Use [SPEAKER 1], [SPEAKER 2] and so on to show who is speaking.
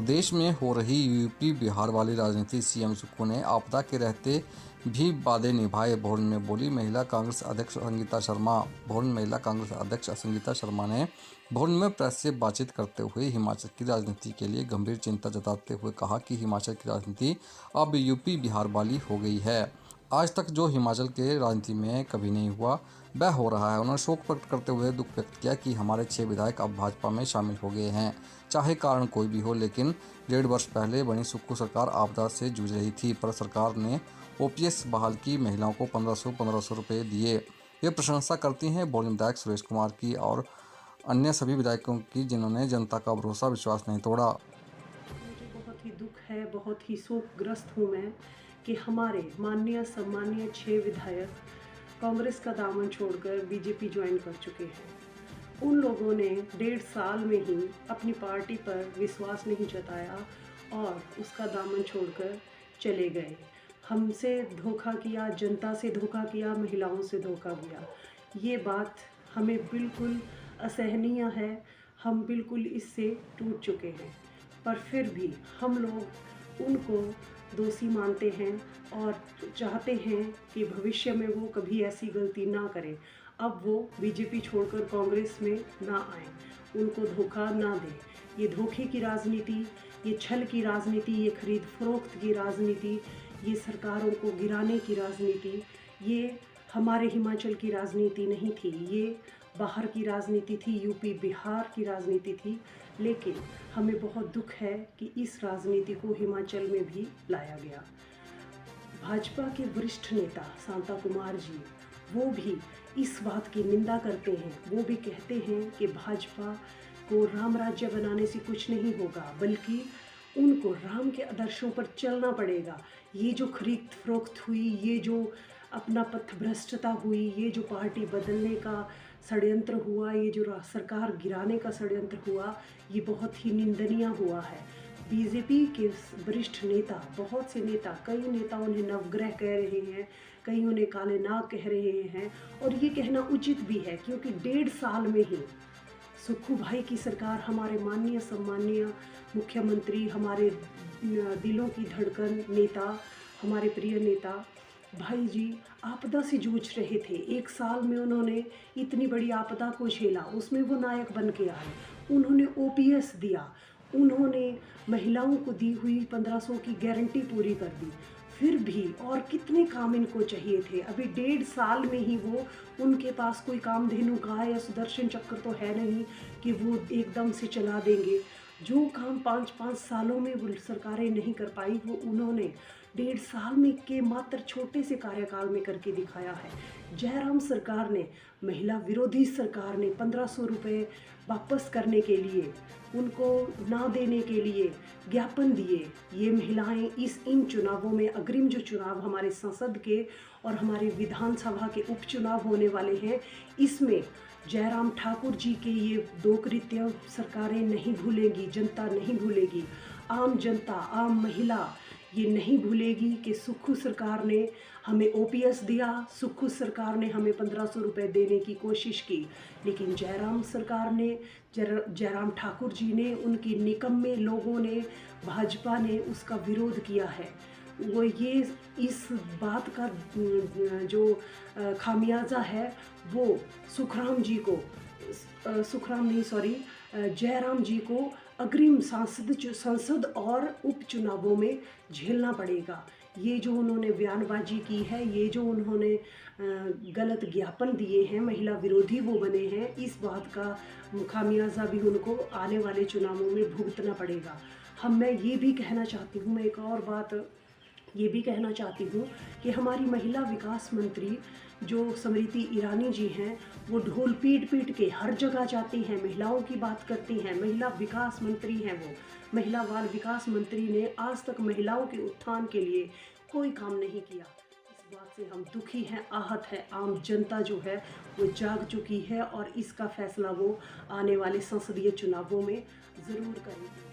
[SPEAKER 1] प्रदेश में हो रही यूपी बिहार वाली राजनीति। सीएम सुक्खू ने आपदा के रहते भी वादे निभाए, भोरन में बोली महिला कांग्रेस अध्यक्ष संगीता शर्मा। महिला कांग्रेस अध्यक्ष संगीता शर्मा ने भोरन में प्रेस से बातचीत करते हुए हिमाचल की राजनीति के लिए गंभीर चिंता जताते हुए कहा कि हिमाचल की राजनीति अब यूपी बिहार वाली हो गई है। आज तक जो हिमाचल के राजनीति में कभी नहीं हुआ वह हो रहा है। उन्होंने शोक प्रकट करते हुए दुख व्यक्त किया कि हमारे 6 विधायक अब भाजपा में शामिल हो गए हैं, चाहे कारण कोई भी हो। लेकिन 1.5 वर्ष पहले बनी सुक्खू सरकार आपदा से जूझ रही थी, पर सरकार ने ओपीएस बहाल की, महिलाओं को 1500 रुपये दिए। वे प्रशंसा करती हैं बोर्ड विधायक सुरेश कुमार की और अन्य सभी विधायकों की, जिन्होंने जनता का भरोसा विश्वास नहीं तोड़ा।
[SPEAKER 2] मुझे बहुत ही दुख है, बहुत ही शोकग्रस्त हूँ मैं कि हमारे माननीय सम्मानीय 6 विधायक कांग्रेस का दामन छोड़कर बीजेपी ज्वाइन कर चुके हैं। उन लोगों ने 1.5 साल में ही अपनी पार्टी पर विश्वास नहीं जताया और उसका दामन छोड़कर चले गए। हमसे धोखा किया, जनता से धोखा किया, महिलाओं से धोखा किया। ये बात हमें बिल्कुल असहनीय है। हम बिल्कुल इससे टूट चुके हैं, पर फिर भी हम लोग उनको दोषी मानते हैं और चाहते हैं कि भविष्य में वो कभी ऐसी गलती ना करें। अब वो बीजेपी छोड़कर कांग्रेस में ना आए, उनको धोखा ना दें। ये धोखे की राजनीति, ये छल की राजनीति, ये खरीद फरोख्त की राजनीति, ये सरकारों को गिराने की राजनीति, ये हमारे हिमाचल की राजनीति नहीं थी। ये बाहर की राजनीति थी, यूपी बिहार की राजनीति थी। लेकिन हमें बहुत दुख है कि इस राजनीति को हिमाचल में भी लाया गया। भाजपा के वरिष्ठ नेता शांता कुमार जी, वो भी इस बात की निंदा करते हैं। वो भी कहते हैं कि भाजपा को राम राज्य बनाने से कुछ नहीं होगा, बल्कि उनको राम के आदर्शों पर चलना पड़ेगा। ये जो खरीद फरोख्त हुई, ये जो अपना पथभ्रष्टता हुई, ये जो पार्टी बदलने का षड्यंत्र हुआ, ये जो सरकार गिराने का षड्यंत्र हुआ, ये बहुत ही निंदनीय हुआ है। बीजेपी के वरिष्ठ नेता, बहुत से नेता, कई नेता उन्हें नवग्रह कह रहे हैं, कई उन्हें काले नाग कह रहे हैं, और ये कहना उचित भी है क्योंकि 1.5 साल में ही सुक्खू भाई की सरकार, हमारे माननीय सम्मानीय मुख्यमंत्री, हमारे दिलों की धड़कन नेता, हमारे प्रिय नेता भाई जी आपदा से जूझ रहे थे। 1 साल में उन्होंने इतनी बड़ी आपदा को झेला, उसमें वो नायक बन के आए। उन्होंने ओपीएस दिया, उन्होंने महिलाओं को दी हुई 1500 की गारंटी पूरी कर दी। फिर भी और कितने काम इनको चाहिए थे। अभी 1.5 साल में ही वो, उनके पास कोई कामधेनु गाय या सुदर्शन चक्र तो है नहीं कि वो एकदम से चला देंगे। जो काम 5-5 सालों में वो सरकारें नहीं कर पाई, वो उन्होंने 1.5 साल में के मात्र छोटे से कार्यकाल में करके दिखाया है। जयराम सरकार ने, महिला विरोधी सरकार ने 1500 रुपये वापस करने के लिए, उनको ना देने के लिए ज्ञापन दिए। ये महिलाएं इन चुनावों में, अग्रिम जो चुनाव हमारे संसद के और हमारे विधानसभा के उपचुनाव होने वाले हैं, इसमें जयराम ठाकुर जी के ये 2 कृत्य सरकारें नहीं भूलेंगी, जनता नहीं भूलेगी। आम जनता, आम महिला ये नहीं भूलेगी कि सुक्खू सरकार ने हमें ओपीएस दिया, सुक्खू सरकार ने हमें 1500 रुपये देने की कोशिश की, लेकिन जयराम सरकार ने, जयराम ठाकुर जी ने, उनके निकम्मे लोगों ने, भाजपा ने उसका विरोध किया है। वो ये इस बात का जो खामियाजा है वो जयराम जी को अग्रिम संसद और उपचुनावों में झेलना पड़ेगा। ये जो उन्होंने बयानबाजी की है, ये जो उन्होंने गलत ज्ञापन दिए हैं, महिला विरोधी वो बने हैं, इस बात का खामियाजा भी उनको आने वाले चुनावों में भुगतना पड़ेगा। मैं ये भी कहना चाहती हूँ, मैं एक और बात ये भी कहना चाहती हूँ कि हमारी महिला विकास मंत्री जो स्मृति ईरानी जी हैं, वो ढोल पीट के हर जगह जाती हैं, महिलाओं की बात करती हैं। महिला विकास मंत्री हैं वो, महिला बाल विकास मंत्री ने आज तक महिलाओं के उत्थान के लिए कोई काम नहीं किया। इस बात से हम दुखी हैं, आहत है। आम जनता जो है वो जाग चुकी है और इसका फैसला वो आने वाले संसदीय चुनावों में ज़रूर करेगी।